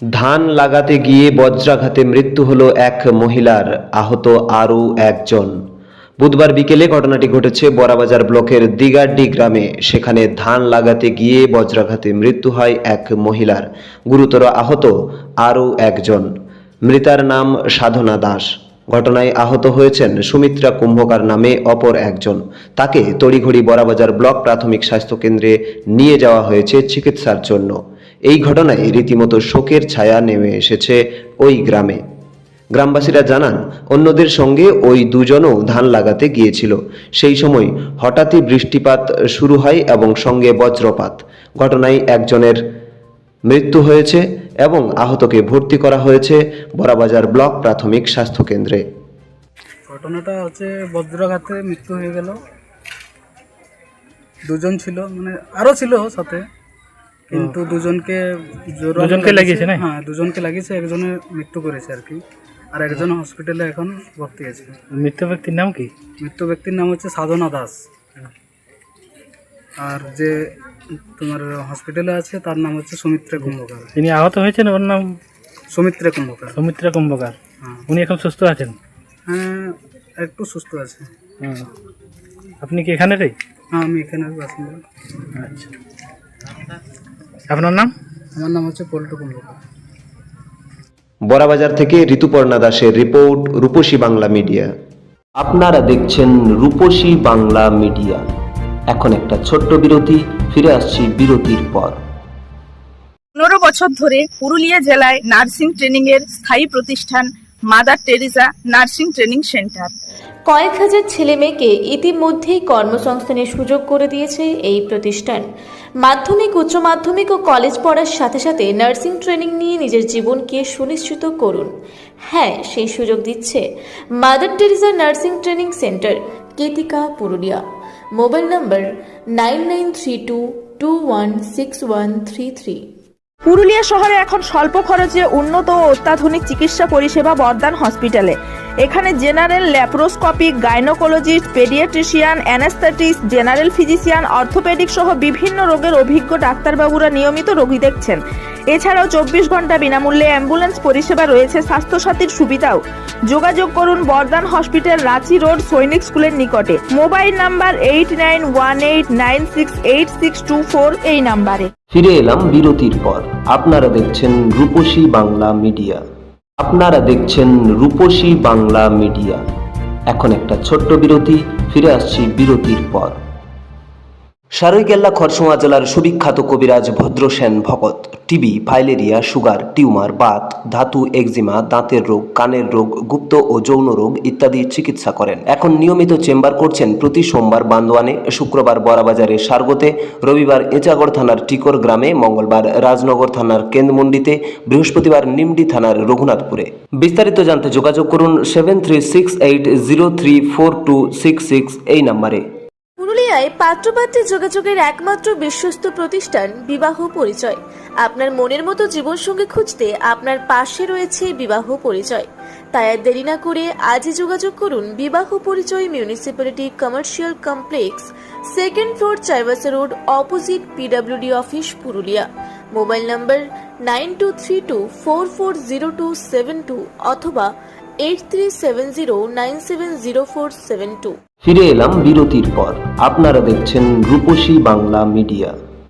ধান লাগাতে গিয়ে বজ্রাঘাতে মৃত্যু হলো এক মহিলার, আহত আরও একজন। বুধবার বিকেলে ঘটনাটি ঘটেছে বড়াবাজার ব্লকের দিগাড্ডি গ্রামে। সেখানে ধান লাগাতে গিয়ে বজ্রাঘাতে মৃত্যু হয় এক মহিলার, গুরুতর আহত আরও একজন। মৃতার নাম সাধনা দাস। ঘটনায় আহত হয়েছেন সুমিত্রা কুম্ভকার নামে অপর একজন। তাকে তড়িঘড়ি বড়াবাজার ব্লক প্রাথমিক স্বাস্থ্যকেন্দ্রে নিয়ে যাওয়া হয়েছে চিকিৎসার জন্য। এই ঘটনায় রীতিমতো শোকের ছায়া নেমে এসেছে ওই গ্রামে। গ্রামবাসীরা জানান, অন্যদের সঙ্গে ওই দুজনও ধান লাগাতে গিয়েছিল। সেই সময় হঠাৎই বৃষ্টিপাত শুরু হয় এবং সঙ্গে বজ্রপাত। ঘটনায় একজনের মৃত্যু হয়েছে এবং আহতকে ভর্তি করা হয়েছে বড়াবাজার ব্লক প্রাথমিক স্বাস্থ্যকেন্দ্রে। ঘটনাটা হচ্ছে বজ্রাঘাতে মৃত্যু হয়ে গেল। দুজন ছিল, মানে আরো ছিল সাথে, কিন্তু দুজনকে লাগিয়েছে না? হ্যাঁ, দুজনকে লাগিয়েছে, একজনের মৃত্যু করেছে আর কি, আর একজন হসপিটালে এখন ভর্তি আছে। মৃত ব্যক্তির নাম কি? মৃত ব্যক্তির নাম হচ্ছে সাধনা দাস, আর যে তোমার হসপিটালে আছে তার নাম হচ্ছে সুমিত্রা কুম্ভকার। তিনি আহত হয়েছেন, ওর নাম সুমিত্রা কুম্ভকার। সুমিত্রা কুম্ভকার। হ্যাঁ, উনি এখন সুস্থ আছেন? হ্যাঁ, একটু সুস্থ আছে। আপনি কি এখানেরই? হ্যাঁ, আমি এখানে বাসিন্দা। আচ্ছা, আপনার নাম? আমার নাম হচ্ছে পল্টু কুম্ভকার। বড়াবাজার থেকে ঋতুপর্ণা দাসের রিপোর্ট, রূপসী বাংলা মিডিয়া। আপনারা দেখছেন রূপসী বাংলা মিডিয়া। এখন একটা ছোট্ট বিরতি, ফিরে আসছি বিরতির পর। 15 বছর ধরে পুরুলিয়া জেলায় নার্সিং ট্রেনিং এর স্থায়ী প্রতিষ্ঠান mother Teresa nursing training centre. কয়েক হাজার ছেলে মেয়েকে ইতিমধ্যেই কর্মসংস্থানের সুযোগ করে দিয়েছে এই প্রতিষ্ঠান। মাধ্যমিক, উচ্চ মাধ্যমিক ও কলেজ পড়ার সাথে সাথে নার্সিং ট্রেনিং নিয়ে নিজের জীবনকে সুনিশ্চিত করুন। হ্যাঁ, সেই সুযোগ দিচ্ছে Mother Teresa nursing training centre, Ketika, Purulia. Mobile number 9932216133। Purulia শহরে এখন স্বল্প খরচে উন্নত ও অত্যাধুনিক চিকিৎসা পরিষেবা বর্দান হসপিটালে। এখানে general, laparoscopic, gynaecologist, paediatrician, anaesthetist, general physician, orthopaedic সহ বিভিন্ন রোগের অভিজ্ঞ ডাক্তারবাবুরা নিয়মিত রোগী দেখছেন। এছাড়াও 24 ঘন্টা বিনামূল্যে অ্যাম্বুলেন্স পরিষেবা রয়েছে, স্বাস্থ্যসাথীর সুবিধাও। যোগাযোগ করুন বর্দান হসপিটাল, রাঁচি রোড, সৈনিক স্কুলের নিকটে। মোবাইল নাম্বার 8918968624 এই নাম্বারে। ফিরে এলাম বিরতির পর। আপনারা দেখছেন রূপসী বাংলা মিডিয়া। আপনারা দেখছেন রূপসী বাংলা মিডিয়া। এখন একটা ছোট্ট বিরতি, ফিরে আসছি বিরতির পর। সারৈকেল্লা খরসোয়া জেলার সুবিখ্যাত কবিরাজ ভদ্রসেন ভকত TB, filaria, sugar, tumour, Baat, ধাতু, এক্সিমা, দাঁতের রোগ, কানের রোগ, গুপ্ত ও যৌন রোগ ইত্যাদি চিকিৎসা করেন। এখন নিয়মিত চেম্বার করছেন প্রতি সোমবার বান্দোয়ানে, শুক্রবার বড়াবাজারে সারগোতে, রবিবার এঁচাগড় থানার টিকর গ্রামে, মঙ্গলবার রাজনগর থানার কেন্দ্রমন্ডিতে, বৃহস্পতিবার নিমডি থানার রঘুনাথপুরে। বিস্তারিত জানতে যোগাযোগ করুন 7368034266 এই নম্বরে। পুরুলিয়ায় পাত্রপাত্রী যোগাযোগের একমাত্র বিশ্বস্ত প্রতিষ্ঠান বিবাহ পরিচয়। আপনার মনের মতো জীবনসঙ্গী খুঁজতে আপনার পাশে রয়েছে বিবাহ পরিচয়। তাই আর দেরি না করে আজই যোগাযোগ করুন বিবাহ পরিচয়, municipality commercial complex, 2nd floor, Chaibasa road, opposite PWD office, Purulia. Mobile নম্বর 9232440272 অথবা 8370970472। ফিরে এলাম বিরতির পর। আপনারা দেখছেন রূপসী বাংলা মিডিয়া।